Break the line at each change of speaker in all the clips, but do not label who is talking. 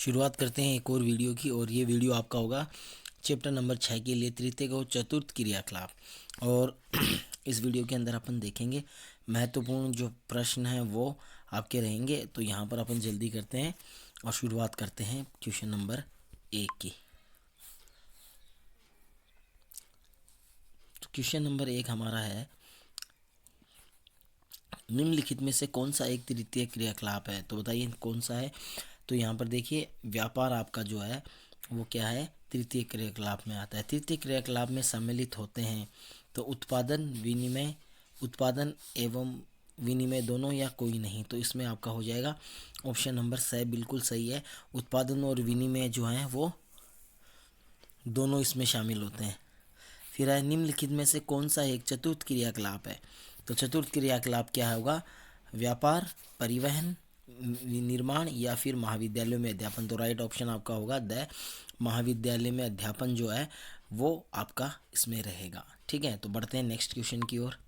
शुरुआत करते हैं एक और वीडियो की। और ये वीडियो आपका होगा चैप्टर नंबर 6 के लिए, तृतीय और चतुर्थ क्रियाकलाप। और इस वीडियो के अंदर अपन देखेंगे महत्वपूर्ण जो प्रश्न हैं वो आपके रहेंगे। तो यहाँ पर अपन जल्दी करते हैं और शुरुआत करते हैं क्वेश्चन नंबर 1 की। तो क्वेश्चन नंबर 1 हमारा है, निम्नलिखित में से कौन सा एक तृतीय क्रियाकलाप है? तो बताइए कौन सा है। तो यहाँ पर देखिए, व्यापार आपका जो है वो क्या है, तृतीय क्रियाकलाप में आता है। तृतीय क्रियाकलाप में सम्मिलित होते हैं तो उत्पादन एवं विनिमय दोनों या कोई नहीं। तो इसमें आपका हो जाएगा ऑप्शन नंबर सी, बिल्कुल सही है। उत्पादन और विनिमय जो है वो दोनों इसमें शामिल होते हैं। फिर है, निम्नलिखित में से कौन सा एक चतुर्थ क्रियाकलाप है? तो चतुर्थ क्रियाकलाप क्या होगा? व्यापार, परिवहन, निर्माण या फिर महाविद्यालयों में अध्यापन। तो राइट ऑप्शन आपका होगा द महाविद्यालय में अध्यापन जो है वो आपका इसमें रहेगा। ठीक है, तो बढ़ते हैं नेक्स्ट क्वेश्चन की ओर।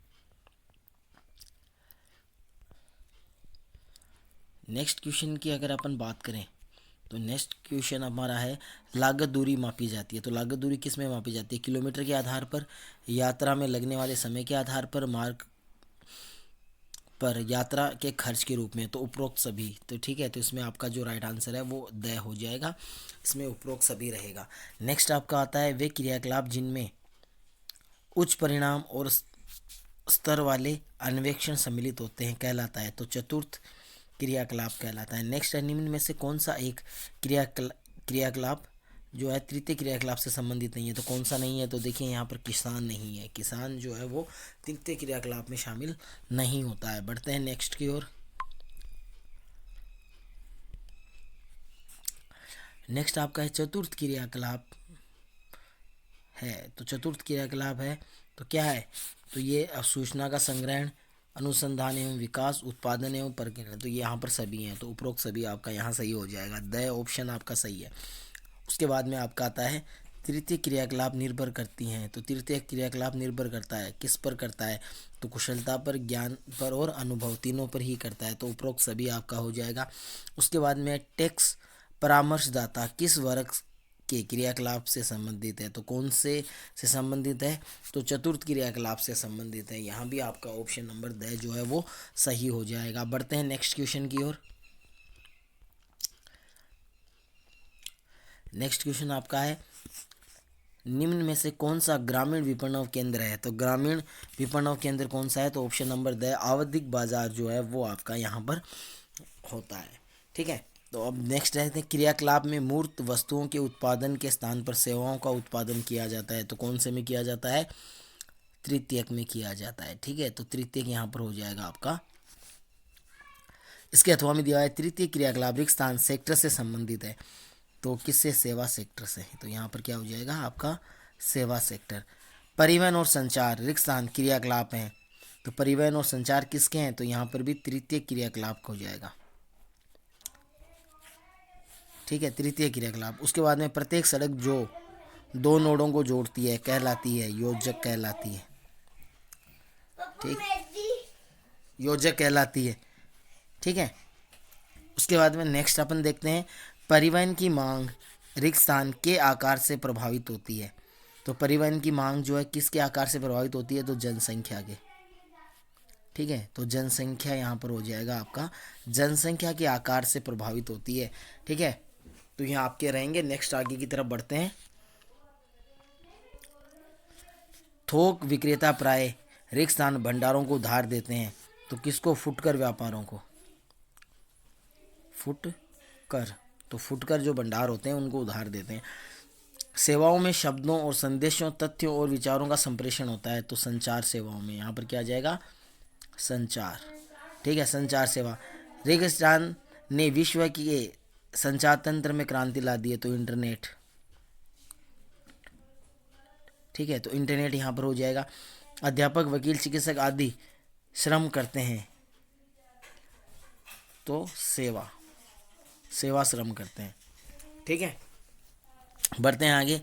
नेक्स्ट क्वेश्चन की अगर अपन बात करें तो नेक्स्ट क्वेश्चन हमारा है, लागत दूरी मापी जाती है। तो लागत दूरी किस में मापी जाती है? किलोमीटर के आधार पर, यात्रा में लगने वाले समय के आधार पर, मार्ग पर यात्रा के खर्च के रूप में। तो उपरोक्त सभी। तो ठीक है, तो इसमें आपका जो राइट आंसर है वो द हो जाएगा, इसमें उपरोक्त सभी रहेगा। नेक्स्ट आपका आता है, वे क्रियाकलाप जिनमें उच्च परिणाम और स्तर वाले अन्वेषण सम्मिलित होते हैं कहलाता है। तो चतुर्थ क्रियाकलाप कहलाता है। नेक्स्ट है, निम्न में से कौन सा एक क्रियाकलाप जो है तृतीय क्रियाकलाप से संबंधित नहीं है? तो कौन सा नहीं है? तो देखिए यहाँ पर किसान नहीं है। किसान जो है वो तृतीय क्रियाकलाप में शामिल नहीं होता है। बढ़ते हैं नेक्स्ट की ओर। नेक्स्ट आपका है, चतुर्थ क्रियाकलाप है। तो चतुर्थ क्रियाकलाप है तो क्या है? तो ये सूचना का संग्रहण, अनुसंधान एवं विकास, उत्पादन एवं प्रक्रिया। तो यहाँ पर सभी हैं, तो उपरोक्त सभी आपका यहाँ सही हो जाएगा। द ऑप्शन आपका सही है। उसके बाद में आपका आता है, तृतीय क्रियाकलाप निर्भर करती हैं। तो तृतीय क्रियाकलाप निर्भर करता है, किस पर करता है? तो कुशलता पर, ज्ञान पर और अनुभव, तीनों पर ही करता है। तो उपरोक्त सभी आपका हो जाएगा। उसके बाद में टैक्स परामर्शदाता किस वर्ग के क्रियाकलाप से संबंधित है? तो कौन से संबंधित है? तो चतुर्थ क्रियाकलाप से संबंधित है। यहाँ भी आपका ऑप्शन नंबर द जो है वो सही हो जाएगा। बढ़ते हैं नेक्स्ट क्वेश्चन की ओर। नेक्स्ट क्वेश्चन आपका है, निम्न में से कौन सा ग्रामीण विपणन केंद्र है? तो ग्रामीण विपणन केंद्र कौन सा है? तो ऑप्शन नंबर द आवधिक बाजार जो है वो आपका यहाँ पर होता है। ठीक है, तो अब नेक्स्ट रहते हैं, क्रियाकलाप में मूर्त वस्तुओं के उत्पादन के स्थान पर सेवाओं का उत्पादन किया जाता है। तो कौन से में किया जाता है? तृतीयक में किया जाता है। ठीक है, तो तृतीयक यहाँ पर हो जाएगा आपका। इसके अथवा में दिया है, तृतीय क्रियाकलाप रिक्त स्थान सेक्टर से संबंधित है। तो किससे? सेवा सेक्टर से। तो यहाँ पर क्या हो जाएगा आपका? सेवा सेक्टर। परिवहन और संचार रिक्त स्थान क्रियाकलाप हैं। तो परिवहन और संचार किसके हैं? तो यहाँ पर भी तृतीय क्रियाकलाप हो जाएगा। ठीक है, तृतीय क्रियाकलाप। उसके बाद में प्रत्येक सड़क जो दो नोडों को जोड़ती है कहलाती है योजक कहलाती है। ठीक, योजक कहलाती है। ठीक है, उसके बाद में नेक्स्ट अपन देखते हैं, परिवहन की मांग रिक्त स्थान के आकार से प्रभावित होती है। तो परिवहन की मांग जो है किसके आकार से प्रभावित होती है? तो जनसंख्या के। ठीक है, तो जनसंख्या यहाँ पर हो जाएगा आपका, जनसंख्या के आकार से प्रभावित होती है। ठीक है, तो यहाँ आपके रहेंगे। नेक्स्ट आगे की तरफ बढ़ते हैं। थोक विक्रेता प्राय रिक्त स्थान भंडारों को उधार देते हैं। तो किसको? फुटकर व्यापारों को। फुटकर, तो फुटकर जो भंडार होते हैं उनको उधार देते हैं। सेवाओं में शब्दों और संदेशों, तथ्यों और विचारों का संप्रेषण होता है। तो संचार सेवाओं में यहाँ पर क्या आ जाएगा? संचार। ठीक है, संचार सेवा। रेगिस्तान ने विश्व के संचार तंत्र में क्रांति ला दी है। तो इंटरनेट। ठीक है, तो इंटरनेट यहाँ पर हो जाएगा। अध्यापक, वकील, चिकित्सक आदि श्रम करते हैं। तो सेवा श्रम करते हैं। ठीक है, बढ़ते हैं आगे।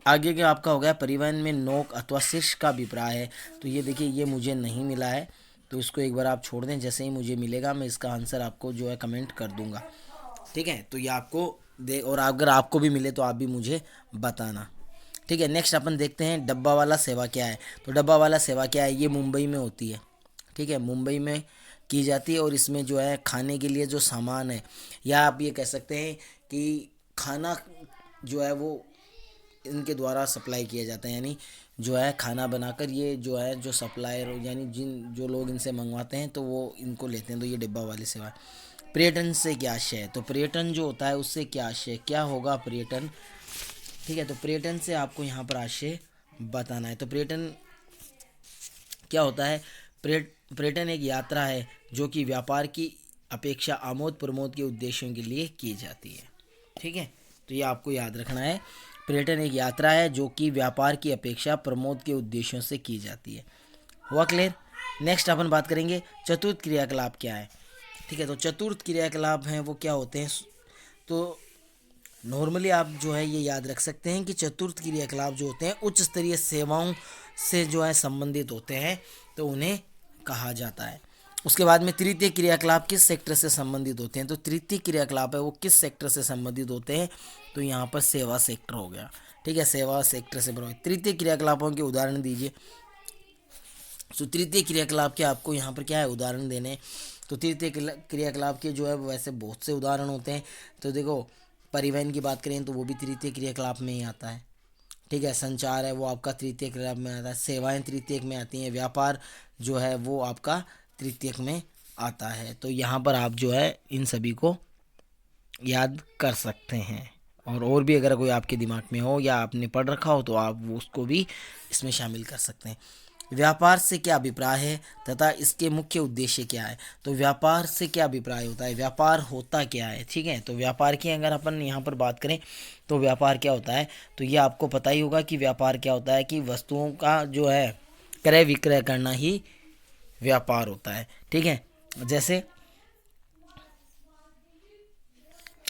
आगे का आपका हो गया, परिवहन में नोक अथवा शीर्ष का अभिप्राय है। तो ये देखिए, ये मुझे नहीं मिला है, तो इसको एक बार आप छोड़ दें, जैसे ही मुझे मिलेगा मैं इसका आंसर आपको जो है कमेंट कर दूंगा। ठीक है, तो ये आपको दे, और अगर आपको भी मिले तो आप भी मुझे बताना। ठीक है, नेक्स्ट अपन देखते हैं डब्बा वाला सेवा क्या है। तो डब्बा वाला सेवा क्या है, ये मुंबई में होती है। ठीक है, मुंबई में की जाती है, और इसमें जो है खाने के लिए जो सामान है, या आप ये कह सकते हैं कि खाना जो है वो इनके द्वारा सप्लाई किया जाता है, यानी जो है खाना बनाकर ये जो है जो सप्लायर यानी जो लोग इनसे मंगवाते हैं तो वो इनको लेते हैं। तो ये डिब्बा वाली सेवा है। पर्यटन से क्या आशय है, तो पर्यटन जो होता है उससे क्या आशय, क्या होगा पर्यटन। ठीक है, तो पर्यटन से आपको यहाँ पर आशय बताना है। तो पर्यटन क्या होता है, पर्यटन एक यात्रा है जो कि व्यापार की अपेक्षा आमोद प्रमोद के उद्देश्यों के लिए की जाती है। ठीक है, तो ये आपको याद रखना है, पर्यटन एक यात्रा है जो कि व्यापार की अपेक्षा प्रमोद के उद्देश्यों से की जाती है। हुआ क्लियर। नेक्स्ट अपन बात करेंगे चतुर्थ क्रियाकलाप क्या है। ठीक है, तो चतुर्थ क्रियाकलाप हैं वो क्या होते हैं। तो नॉर्मली आप जो है ये याद रख सकते हैं कि चतुर्थ क्रियाकलाप जो होते हैं उच्च स्तरीय सेवाओं से जो है संबंधित होते हैं, तो उन्हें कहा जाता है। उसके बाद में तृतीय क्रियाकलाप किस सेक्टर से संबंधित होते हैं, तो तृतीय क्रियाकलाप है वो किस सेक्टर से संबंधित होते हैं, तो यहाँ पर सेवा सेक्टर हो गया। ठीक है, सेवा सेक्टर से प्रभावित तृतीय क्रियाकलापों के उदाहरण दीजिए। तो तृतीय क्रियाकलाप के आपको यहाँ पर क्या है उदाहरण देने। तो तृतीय क्रियाकलाप के जो है वैसे बहुत से उदाहरण होते हैं। तो देखो, परिवहन की बात करें तो वो भी तृतीय क्रियाकलाप में ही आता है। ठीक है, संचार है वो आपका तृतीय क्रियाकलाप में आता है, सेवाएं तृतीयक में आती हैं, व्यापार जो है वो आपका तृतीयक में आता है। तो यहाँ पर आप जो है इन सभी को याद कर सकते हैं, और भी अगर कोई आपके दिमाग में हो या आपने पढ़ रखा हो तो आप उसको भी इसमें शामिल कर सकते हैं। व्यापार से क्या अभिप्राय है तथा इसके मुख्य उद्देश्य क्या है। तो व्यापार से क्या अभिप्राय होता है, व्यापार होता क्या है। ठीक है, तो व्यापार की अगर अपन यहाँ पर बात करें तो व्यापार क्या होता है, तो ये आपको पता ही होगा कि व्यापार क्या होता है, कि वस्तुओं का जो है क्रय विक्रय करना ही व्यापार होता है। ठीक है, जैसे,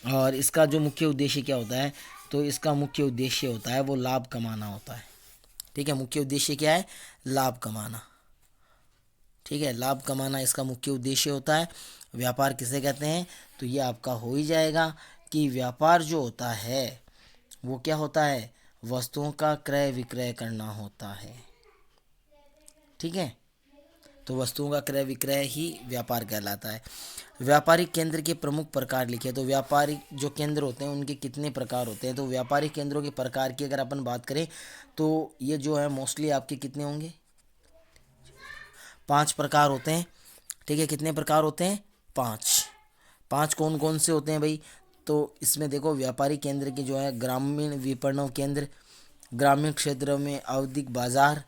और इसका जो मुख्य उद्देश्य क्या होता है, तो इसका मुख्य उद्देश्य होता है वो लाभ कमाना होता है। ठीक है, मुख्य उद्देश्य क्या है, लाभ कमाना। ठीक है, लाभ कमाना इसका मुख्य उद्देश्य होता है। व्यापार किसे कहते हैं, तो ये आपका हो ही जाएगा कि व्यापार जो होता है वो क्या होता है, वस्तुओं का क्रय विक्रय करना होता है। ठीक है, तो वस्तुओं का क्रय विक्रय ही व्यापार कहलाता है। व्यापारिक केंद्र के प्रमुख प्रकार लिखे। तो व्यापारिक जो केंद्र होते हैं उनके कितने प्रकार होते हैं, तो व्यापारिक केंद्रों के प्रकार की अगर अपन बात करें तो ये जो है मोस्टली आपके कितने होंगे, 5 प्रकार होते हैं। ठीक है, कितने प्रकार होते हैं, 5। 5 कौन कौन से होते हैं भाई, तो इसमें देखो व्यापारिक केंद्र के जो है ग्रामीण विपणन केंद्र, ग्रामीण क्षेत्रों में आवधिक बाजार,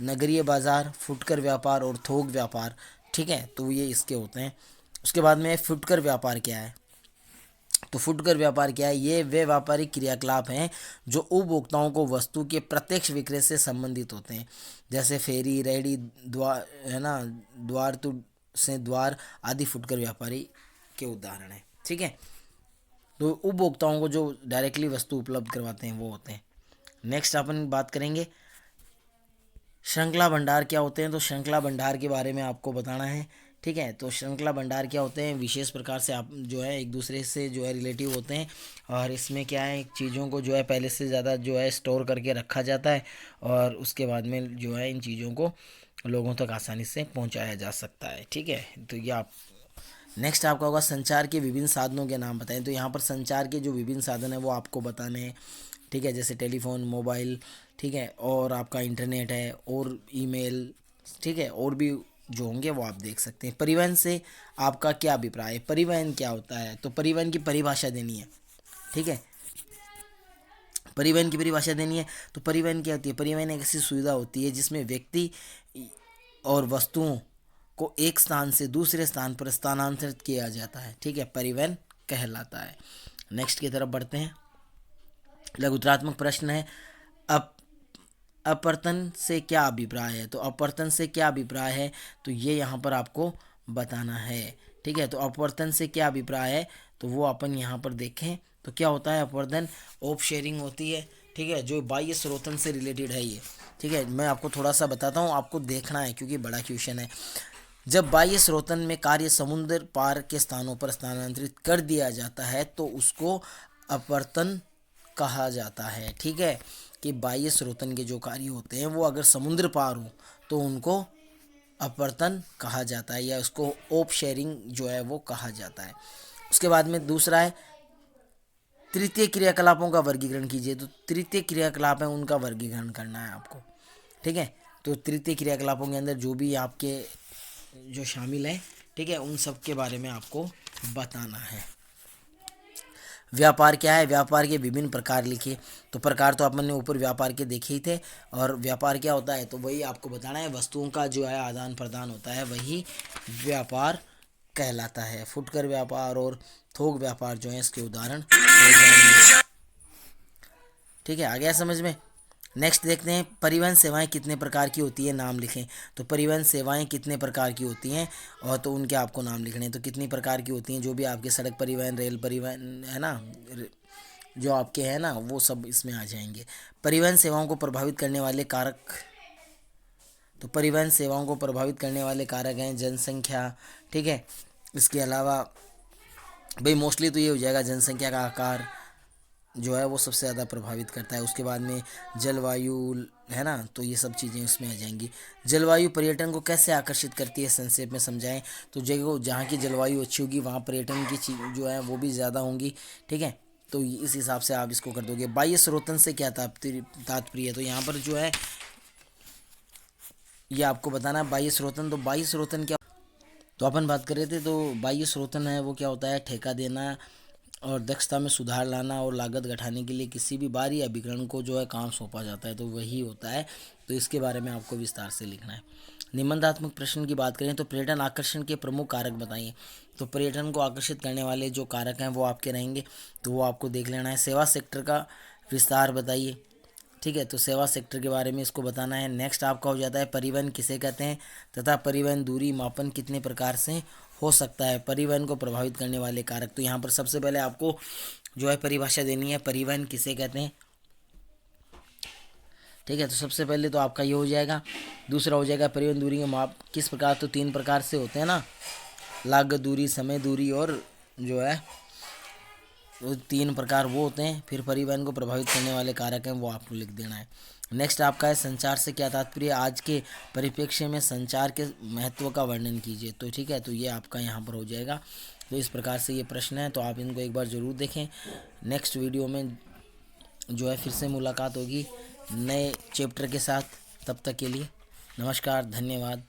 नगरीय बाजार, फुटकर व्यापार और थोक व्यापार। ठीक है, तो ये इसके होते हैं। उसके बाद में फुटकर व्यापार क्या है, तो फुटकर व्यापार क्या है, ये वे व्यापारिक क्रियाकलाप हैं जो उपभोक्ताओं को वस्तु के प्रत्यक्ष विक्रय से संबंधित होते हैं। जैसे फेरी, रेहड़ी, द्वार है ना, द्वार टू से द्वार आदि फुटकर व्यापारी के उदाहरण हैं। ठीक है, तो उपभोक्ताओं को जो डायरेक्टली वस्तु उपलब्ध करवाते हैं वो होते हैं। नेक्स्ट अपन बात करेंगे श्रृंखला भंडार क्या होते हैं। तो श्रृंखला भंडार के बारे में आपको बताना है। ठीक है, तो श्रृंखला भंडार क्या होते हैं, विशेष प्रकार से आप जो है एक दूसरे से जो है रिलेटिव होते हैं, और इसमें क्या है चीज़ों को जो है पहले से ज़्यादा जो है स्टोर करके रखा जाता है, और उसके बाद में जो है इन चीज़ों को लोगों तक आसानी से पहुंचाया जा सकता है। ठीक है, तो ये आप नेक्स्ट आपका होगा संचार के विभिन्न साधनों के नाम बताएं। तो यहाँ पर संचार के जो विभिन्न साधन है वो आपको बताने हैं। ठीक है, जैसे टेलीफोन, मोबाइल, ठीक है, और आपका इंटरनेट है, और ईमेल, ठीक है, और भी जो होंगे वो आप देख सकते हैं। परिवहन से आपका क्या अभिप्राय है, परिवहन क्या होता है, तो परिवहन की परिभाषा देनी है। ठीक है, परिवहन की परिभाषा देनी है। तो परिवहन क्या होती है, परिवहन एक ऐसी सुविधा होती है जिसमें व्यक्ति और वस्तुओं को एक स्थान से दूसरे स्थान पर स्थानांतरित किया जाता है। ठीक है, परिवहन कहलाता है। नेक्स्ट की तरफ बढ़ते हैं। लघुत्रात्मक प्रश्न है, अप अपवर्तन से क्या अभिप्राय है। तो अपवर्तन से क्या अभिप्राय है, तो ये यहाँ पर आपको बताना है। ठीक है, तो अपवर्तन से क्या अभिप्राय है, तो वो अपन यहाँ पर देखें तो क्या होता है अपवर्तन, ऑफ शेयरिंग होती है। ठीक है, जो बाह्य स्रोतन से रिलेटेड है ये। ठीक है, मैं आपको थोड़ा सा बताता हूँ, आपको देखना है क्योंकि बड़ा क्वेश्चन है। जब बाह्य स्रोतन में कार्य समुद्र पार के स्थानों पर स्थानांतरित कर दिया जाता है तो उसको अपवर्तन कहा जाता है। ठीक है, कि बाह्य स्रोतन के जो कार्य होते हैं वो अगर समुद्र पार हो तो उनको अपवर्तन कहा जाता है, या उसको ओप शेयरिंग जो है वो कहा जाता है। उसके बाद में दूसरा है तृतीय क्रियाकलापों का वर्गीकरण कीजिए। तो तृतीय क्रियाकलाप है उनका वर्गीकरण करना है आपको। ठीक है, तो तृतीय क्रियाकलापों के अंदर जो भी आपके जो शामिल है, ठीक है, उन सब के बारे में आपको बताना है। व्यापार क्या है, व्यापार के विभिन्न प्रकार लिखिए। तो प्रकार तो अपन ने ऊपर व्यापार के देखे ही थे, और व्यापार क्या होता है तो वही आपको बताना है। वस्तुओं का जो है आदान प्रदान होता है वही व्यापार कहलाता है। फुटकर व्यापार और थोक व्यापार जो है इसके उदाहरण हो जाएंगे। ठीक है, आ गया समझ में। नेक्स्ट देखते हैं परिवहन सेवाएं कितने प्रकार की होती है, नाम लिखें। तो परिवहन सेवाएं कितने प्रकार की होती हैं, और तो उनके आपको नाम लिखने हैं। तो कितनी प्रकार की होती हैं, जो भी आपके सड़क परिवहन, रेल परिवहन है ना, जो आपके हैं ना, वो सब इसमें आ जाएंगे। परिवहन सेवाओं को प्रभावित करने वाले कारक। तो परिवहन सेवाओं को प्रभावित करने वाले कारक हैं जनसंख्या। ठीक है, इसके अलावा भाई मोस्टली तो ये हो जाएगा जनसंख्या का आकार जो है वो सबसे ज़्यादा प्रभावित करता है। उसके बाद में जलवायु है ना, तो ये सब चीज़ें उसमें आ जाएंगी। जलवायु पर्यटन को कैसे आकर्षित करती है, संक्षेप में समझाएं। तो जगह जहाँ की जलवायु अच्छी होगी वहाँ पर्यटन की चीज जो है वो भी ज़्यादा होंगी। ठीक है, तो इस हिसाब से आप इसको कर दोगे। बाह्य स्रोतन से क्या तात्पर्य है, तो यहाँ पर जो है ये आपको बताना है बाह्य स्रोतन। तो बाह्य स्रोतन क्या, तो अपन बात कर रहे थे, तो बाह्य स्रोतन है वो क्या होता है, ठेका देना और दक्षता में सुधार लाना और लागत घटाने के लिए किसी भी बाहरी अभिकरण को जो है काम सौंपा जाता है, तो वही होता है। तो इसके बारे में आपको विस्तार से लिखना है। निबंधात्मक प्रश्न की बात करें तो पर्यटन आकर्षण के प्रमुख कारक बताइए। तो पर्यटन को आकर्षित करने वाले जो कारक हैं वो आपके रहेंगे, तो वो आपको देख लेना है। सेवा सेक्टर का विस्तार बताइए। ठीक है, तो सेवा सेक्टर के बारे में इसको बताना है। नेक्स्ट आपका हो जाता है परिवहन किसे कहते हैं, तथा परिवहन दूरी मापन कितने प्रकार से हो सकता है। परिवहन को प्रभावित करने वाले कारक, तो यहाँ पर सबसे पहले आपको जो है परिभाषा देनी है, परिवहन किसे कहते हैं। ठीक है, तो सबसे पहले तो आपका ये हो जाएगा। दूसरा हो जाएगा परिवहन दूरी के माप किस प्रकार, तो 3 प्रकार से होते हैं ना, लागत दूरी, समय दूरी और जो है वो 3 प्रकार वो होते हैं। फिर परिवहन को प्रभावित करने वाले कारक हैं वो आपको लिख देना है। नेक्स्ट आपका है संचार से क्या तात्पर्य, आज के परिप्रेक्ष्य में संचार के महत्व का वर्णन कीजिए। तो ठीक है, तो ये आपका यहाँ पर हो जाएगा। तो इस प्रकार से ये प्रश्न है, तो आप इनको एक बार ज़रूर देखें। नेक्स्ट वीडियो में जो है फिर से मुलाकात होगी नए चैप्टर के साथ। तब तक के लिए नमस्कार, धन्यवाद।